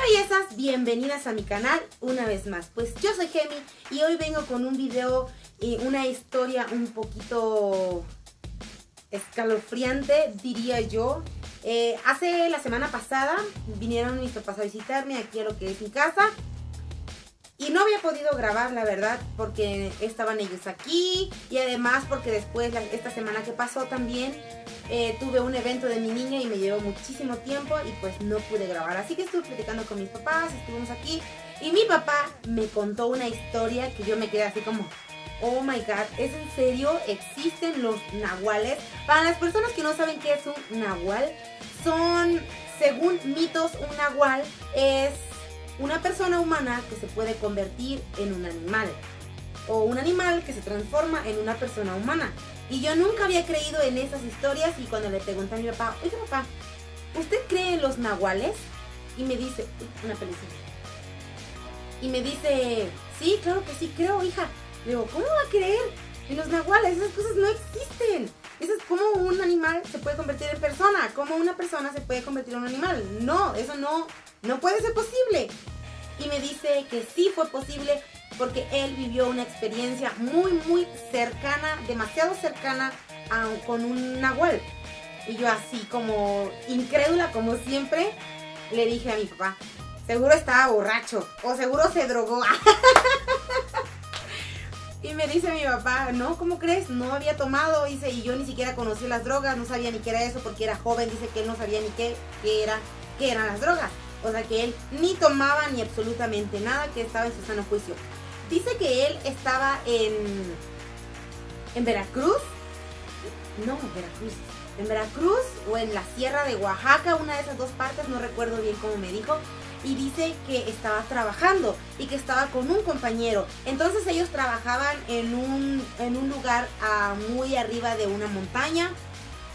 bellezas, bienvenidas a mi canal una vez más. Pues yo soy Gemi y hoy vengo con un video, una historia un poquito escalofriante, diría yo. Hace la semana pasada vinieron mis papás a visitarme aquí a lo que es mi casa. Y no había podido grabar, la verdad, porque estaban ellos aquí. Y además porque después, esta semana que pasó también, tuve un evento de mi niña y me llevó muchísimo tiempo y pues no pude grabar. Así que estuve platicando con mis papás, estuvimos aquí. Y mi papá me contó una historia que yo me quedé así como, oh my god, ¿es en serio? ¿Existen los nahuales? Para las personas que no saben qué es un nahual, son, según mitos, un nahual es una persona humana que se puede convertir en un animal, o un animal que se transforma en una persona humana. Y yo nunca había creído en esas historias, y cuando le pregunté a mi papá, oye papá, ¿usted cree en los nahuales? Y me dice, una pelicilla. Y me dice, sí, claro que sí creo, hija. Le digo, ¿cómo va a creer en los nahuales? Esas cosas no existen. Eso es como un animal se puede convertir en persona, como una persona se puede convertir en un animal. No, eso no puede ser posible. Y me dice que sí fue posible porque él vivió una experiencia muy cercana, demasiado cercana con un nahual. Y yo así como incrédula como siempre le dije a mi papá, seguro estaba borracho o seguro se drogó. Y me dice mi papá, no, ¿cómo crees? No había tomado, dice, y yo ni siquiera conocí las drogas, no sabía ni qué era eso porque era joven, dice que él no sabía ni qué eran las drogas. O sea que él ni tomaba ni absolutamente nada, que estaba en su sano juicio. Dice que él estaba en Veracruz, no, en Veracruz o en la Sierra de Oaxaca, una de esas dos partes, no recuerdo bien cómo me dijo. Y dice que estaba trabajando y que estaba con un compañero. Entonces ellos trabajaban en un lugar muy arriba de una montaña.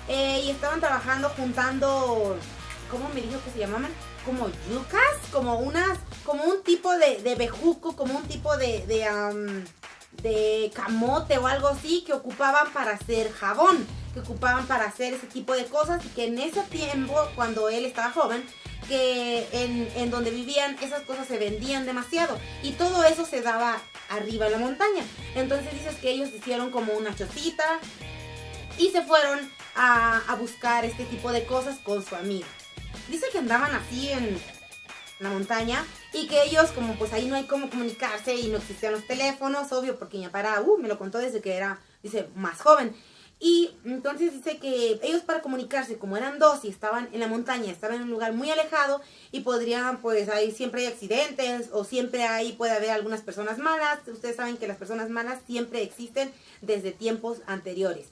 Y estaban trabajando juntando, ¿cómo me dijo que se llamaban? Como yucas, como un tipo de bejuco, como un tipo de camote o algo así que ocupaban para hacer jabón, que ocupaban para hacer ese tipo de cosas. Y que en ese tiempo, cuando él estaba joven, que en donde vivían esas cosas se vendían demasiado y todo eso se daba arriba en la montaña. Entonces dices que ellos hicieron como una chocita y se fueron a buscar este tipo de cosas con su amigo. Dice que andaban así en la montaña y que ellos, como pues ahí no hay cómo comunicarse y no existían los teléfonos, obvio, porque mi papá me lo contó desde que era, dice, más joven. Y entonces dice que ellos, para comunicarse, como eran dos y estaban en la montaña, estaban en un lugar muy alejado y podrían, pues ahí siempre hay accidentes o siempre ahí puede haber algunas personas malas. Ustedes saben que las personas malas siempre existen desde tiempos anteriores.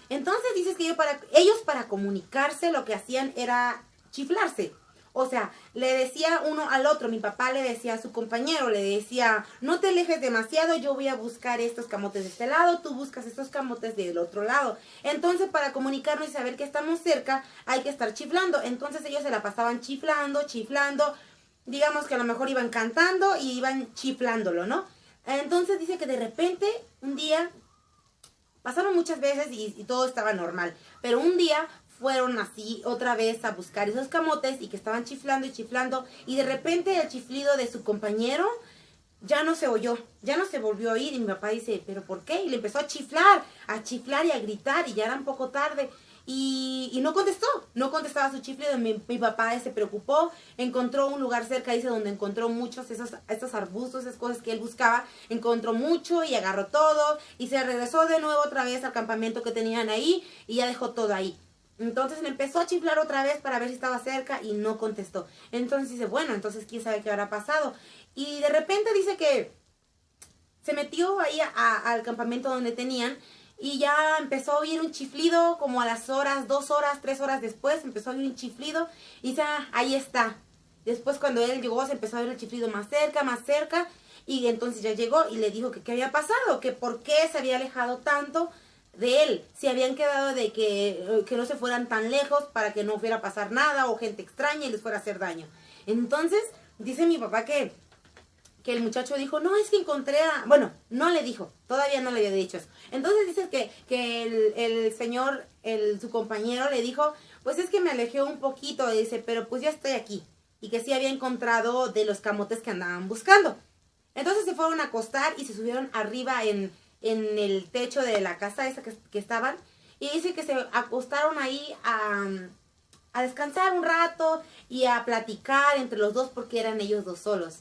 Entonces dices que ellos para comunicarse lo que hacían era chiflarse. O sea, le decía uno al otro, mi papá le decía a su compañero, le decía, no te alejes demasiado, yo voy a buscar estos camotes de este lado, tú buscas estos camotes del otro lado. Entonces, para comunicarnos y saber que estamos cerca, hay que estar chiflando. Entonces ellos se la pasaban chiflando, digamos que a lo mejor iban cantando y iban chiflándolo, ¿no? Entonces dice que de repente, un día, pasaron muchas veces y todo estaba normal, pero un día fueron así otra vez a buscar esos camotes y que estaban chiflando y de repente el chiflido de su compañero ya no se oyó, ya no se volvió a oír. Y mi papá dice, ¿pero por qué? Y le empezó a chiflar y a gritar y ya era un poco tarde y no contestaba su chiflido. Mi papá se preocupó, encontró un lugar cerca, dice, donde encontró muchos estos arbustos, esas cosas que él buscaba, encontró mucho y agarró todo y se regresó de nuevo otra vez al campamento que tenían ahí y ya dejó todo ahí. Entonces le empezó a chiflar otra vez para ver si estaba cerca y no contestó. Entonces dice, bueno, entonces quién sabe qué habrá pasado. Y de repente dice que se metió ahí al campamento donde tenían y ya empezó a oír un chiflido como a las horas, 2 horas, 3 horas después, empezó a oír un chiflido y dice, ahí está. Después cuando él llegó se empezó a oír el chiflido más cerca y entonces ya llegó y le dijo que qué había pasado, que por qué se había alejado tanto de él, si habían quedado de que no se fueran tan lejos para que no fuera a pasar nada o gente extraña y les fuera a hacer daño. Entonces dice mi papá que el muchacho dijo, no, es que encontré bueno, no le dijo, todavía no le había dicho eso. Entonces dice que el señor, su compañero le dijo, pues es que me alejé un poquito, dice, pero pues ya estoy aquí. y que sí había encontrado de los camotes que andaban buscando. Entonces se fueron a acostar y se subieron arriba en el techo de la casa esa que estaban. Y dice que se acostaron ahí a descansar un rato y a platicar entre los dos porque eran ellos dos solos.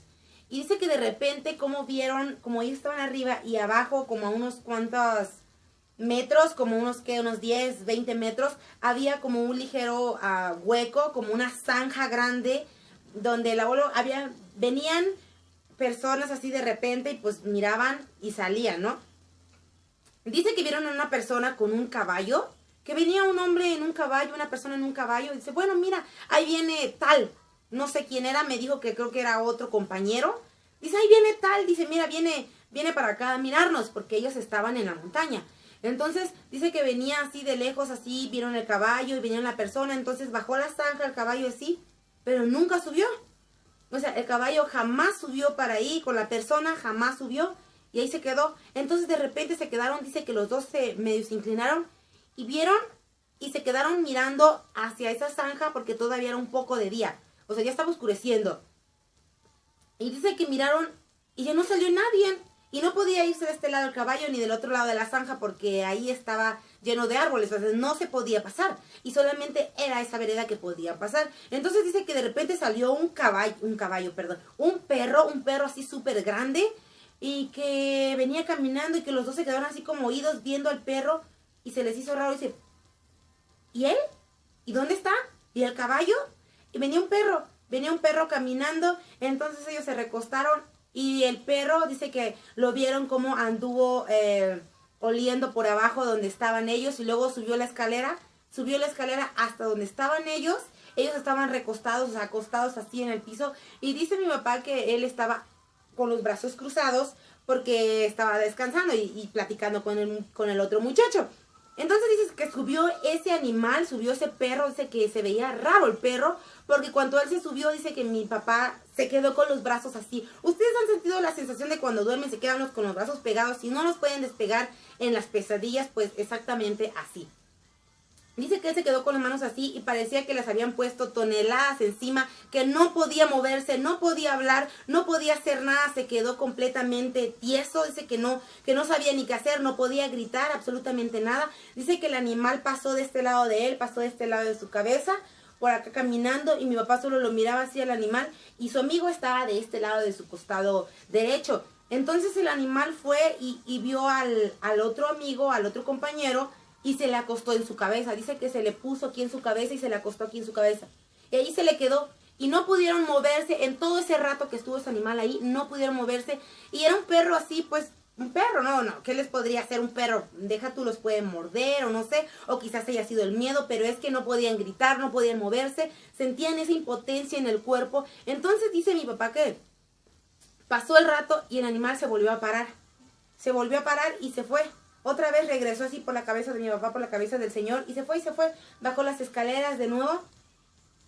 Y dice que de repente como vieron, como ellos estaban arriba y abajo como a unos cuantos metros, como unos 10, 20 metros, había como un ligero hueco, como una zanja grande donde el abuelo venían personas así de repente y pues miraban y salían, ¿no? Dice que vieron a una persona con un caballo, que venía un hombre en un caballo, una persona en un caballo, y dice, bueno, mira, ahí viene tal, no sé quién era, me dijo que creo que era otro compañero, dice, ahí viene tal, dice, mira, viene para acá a mirarnos, porque ellos estaban en la montaña. Entonces, dice que venía así de lejos, así, vieron el caballo y venía la persona, entonces bajó la zanja el caballo así, pero nunca subió. O sea, el caballo jamás subió para ahí, con la persona jamás subió, y ahí se quedó. Entonces de repente se quedaron, dice que los dos medio se inclinaron, y vieron, y se quedaron mirando hacia esa zanja, porque todavía era un poco de día. O sea, ya estaba oscureciendo. Y dice que miraron, y ya no salió nadie, y no podía irse de este lado del caballo, ni del otro lado de la zanja, porque ahí estaba lleno de árboles, o sea, no se podía pasar, y solamente era esa vereda que podía pasar. Entonces dice que de repente salió un perro así súper grande, y que venía caminando, y que los dos se quedaron así como oídos viendo al perro, y se les hizo raro, y dice, ¿y él? ¿Y dónde está? ¿Y el caballo? Y venía un perro caminando. Entonces ellos se recostaron, y el perro dice que lo vieron como anduvo oliendo por abajo donde estaban ellos, y luego subió la escalera hasta donde estaban ellos. Ellos estaban recostados, o sea, acostados así en el piso, y dice mi papá que él estaba con los brazos cruzados porque estaba descansando y platicando con el otro muchacho. Entonces dices que subió ese animal, subió ese perro, dice que se veía raro el perro, porque cuando él se subió, dice que mi papá se quedó con los brazos así. ¿Ustedes han sentido la sensación de cuando duermen se quedan con los brazos pegados y no los pueden despegar en las pesadillas? Pues exactamente así. Dice que él se quedó con las manos así y parecía que les habían puesto toneladas encima, que no podía moverse, no podía hablar, no podía hacer nada, se quedó completamente tieso. Dice que no sabía ni qué hacer, no podía gritar absolutamente nada. Dice que el animal pasó de este lado de él, pasó de este lado de su cabeza, por acá caminando, y mi papá solo lo miraba así al animal, y su amigo estaba de este lado de su costado derecho. Entonces el animal fue y vio al otro amigo, al otro compañero, y se le acostó en su cabeza. Dice que se le puso aquí en su cabeza y se le acostó aquí en su cabeza. Y ahí se le quedó. Y no pudieron moverse. En todo ese rato que estuvo ese animal ahí, no pudieron moverse. Y era un perro así, pues, un perro, no. ¿Qué les podría hacer un perro? Deja tú, los pueden morder o no sé. O quizás haya sido el miedo, pero es que no podían gritar, no podían moverse. Sentían esa impotencia en el cuerpo. Entonces dice mi papá que pasó el rato y el animal se volvió a parar. Se volvió a parar y se fue. Otra vez regresó así por la cabeza de mi papá, por la cabeza del señor, y se fue, bajó las escaleras de nuevo,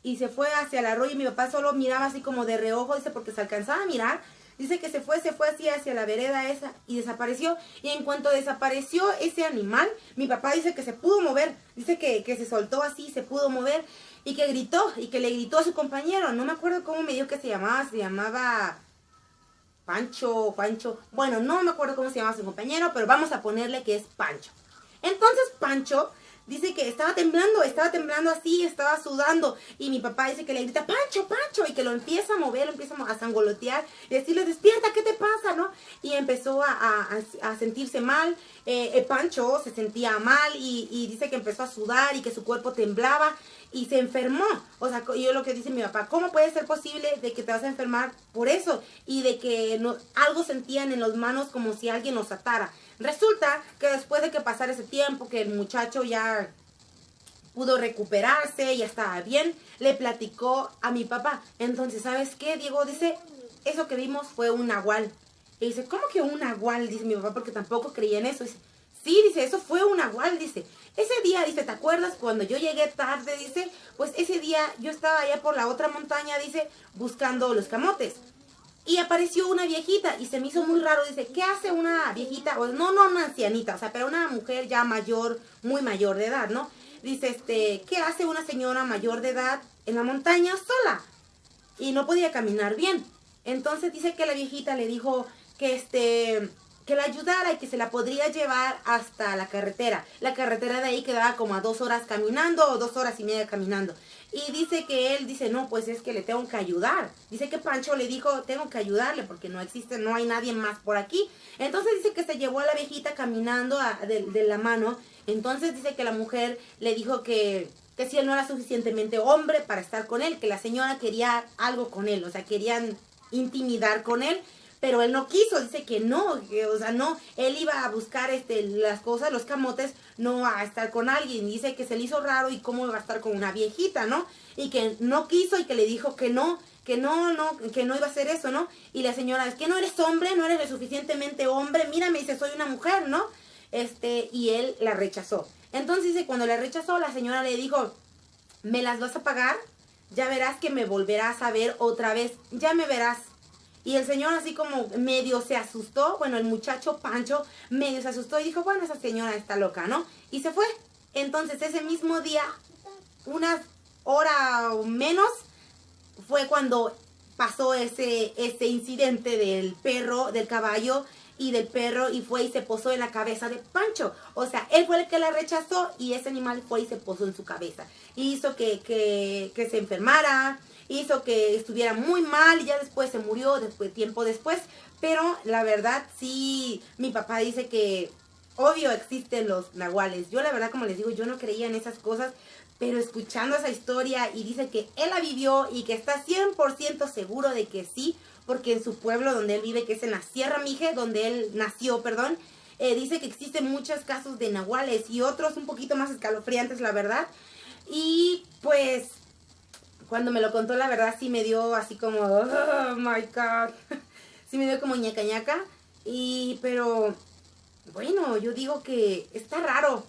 y se fue hacia el arroyo, y mi papá solo miraba así como de reojo, dice, porque se alcanzaba a mirar. Dice que se fue así hacia la vereda esa, y desapareció, y en cuanto desapareció ese animal, mi papá dice que se pudo mover, dice que se soltó así, se pudo mover, y que gritó, y que le gritó a su compañero, no me acuerdo cómo me dijo que se llamaba Pancho, bueno, no me acuerdo cómo se llama su compañero, pero vamos a ponerle que es Pancho. Entonces Pancho dice que estaba temblando así, estaba sudando, y mi papá dice que le grita, Pancho, y que lo empieza a mover, lo empieza a zangolotear, y decirle, despierta, ¿qué te pasa, no? Y empezó a sentirse mal. Pancho se sentía mal, y dice que empezó a sudar, y que su cuerpo temblaba, y se enfermó. O sea, yo lo que dice mi papá, ¿cómo puede ser posible de que te vas a enfermar por eso? Y de que algo sentían en las manos como si alguien los atara. Resulta que después de que pasara ese tiempo, que el muchacho ya pudo recuperarse, ya estaba bien, le platicó a mi papá. Entonces, ¿sabes qué, Diego? Dice, eso que vimos fue un nahual. Y dice, ¿cómo que un nahual? Dice mi papá, porque tampoco creía en eso. Dice, sí, dice, eso fue un nahual, dice. Ese día, dice, ¿te acuerdas cuando yo llegué tarde? Dice, pues ese día yo estaba allá por la otra montaña, dice, buscando los camotes. Y apareció una viejita y se me hizo muy raro. Dice, ¿qué hace una viejita? O no una ancianita, o sea, pero una mujer ya mayor, muy mayor de edad, ¿no? Dice, ¿qué hace una señora mayor de edad en la montaña sola? y no podía caminar bien. Entonces dice que la viejita le dijo que la ayudara y que se la podría llevar hasta la carretera. La carretera de ahí quedaba como a 2 horas caminando o 2 horas y media caminando. Y dice que él dice, no, pues es que le tengo que ayudar. Dice que Pancho le dijo, tengo que ayudarle porque no hay nadie más por aquí. Entonces dice que se llevó a la viejita caminando de la mano. Entonces dice que la mujer le dijo que si él no era suficientemente hombre para estar con él, que la señora quería algo con él, o sea, querían intimidar con él. Pero él no quiso, dice que no, o sea, no, él iba a buscar las cosas, los camotes, no a estar con alguien. Dice que se le hizo raro y cómo iba a estar con una viejita, ¿no? Y que no quiso y que le dijo que no iba a hacer eso, ¿no? Y la señora, es que no eres hombre, no eres lo suficientemente hombre, mírame, dice, soy una mujer, ¿no? Y él la rechazó. Entonces dice, cuando la rechazó, la señora le dijo, ¿me las vas a pagar? Ya verás que me volverás a ver otra vez, ya me verás. Y el señor así como medio se asustó, bueno, el muchacho Pancho medio se asustó y dijo, bueno, esa señora está loca, ¿no? Y se fue. Entonces ese mismo día, una hora o menos, fue cuando pasó ese incidente del perro, del caballo y del perro, y fue y se posó en la cabeza de Pancho. O sea, él fue el que la rechazó y ese animal fue y se posó en su cabeza. Y hizo que se enfermara, hizo que estuviera muy mal y ya después se murió, tiempo después. Pero la verdad sí, mi papá dice que obvio existen los nahuales. Yo la verdad, como les digo, yo no creía en esas cosas, pero escuchando esa historia y dice que él la vivió y que está 100% seguro de que sí, porque en su pueblo donde él vive, que es en la Sierra Mije, donde él nació, perdón, dice que existen muchos casos de nahuales y otros un poquito más escalofriantes, la verdad. Y pues cuando me lo contó, la verdad sí me dio así como, oh my God, sí me dio como ñaca ñaca. Pero bueno, yo digo que está raro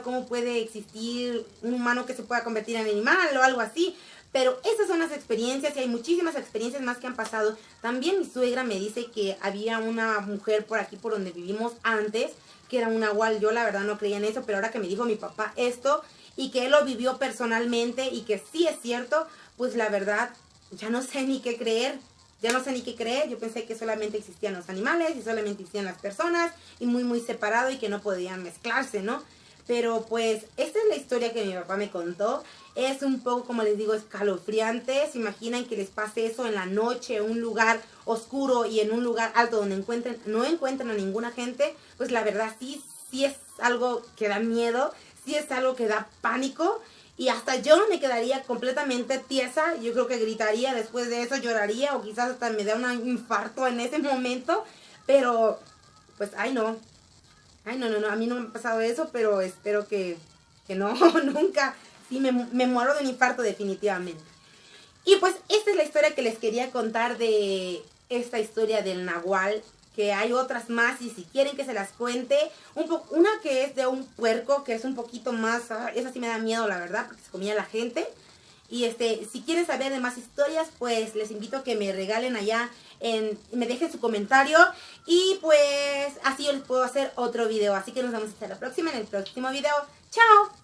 cómo puede existir un humano que se pueda convertir en animal o algo así. Pero esas son las experiencias y hay muchísimas experiencias más que han pasado. También mi suegra me dice que había una mujer por aquí, por donde vivimos antes, que era un nahual. Yo la verdad no creía en eso, pero ahora que me dijo mi papá esto y que él lo vivió personalmente y que sí es cierto, pues la verdad ya no sé ni qué creer. Yo pensé que solamente existían los animales y solamente existían las personas y muy muy separado y que no podían mezclarse, ¿no? Pero pues esta es la historia que mi papá me contó. Es un poco, como les digo, escalofriante. ¿Se imaginan que les pase eso en la noche, en un lugar oscuro y en un lugar alto donde no encuentran a ninguna gente? Pues la verdad sí es algo que da miedo, sí es algo que da pánico. Y hasta yo me quedaría completamente tiesa. Yo creo que gritaría después de eso, lloraría o quizás hasta me da un infarto en ese momento. Pero pues ay no, a mí no me ha pasado eso, pero espero que no, nunca. Sí, me muero de un infarto definitivamente. Y pues esta es la historia que les quería contar de esta historia del nahual, que hay otras más y si quieren que se las cuente. Una que es de un puerco, que es un poquito más, esa sí me da miedo la verdad, porque se comía la gente. Y si quieren saber de más historias, pues les invito a que me regalen allá, me dejen su comentario. Y pues así yo les puedo hacer otro video. Así que nos vemos hasta la próxima, en el próximo video. ¡Chao!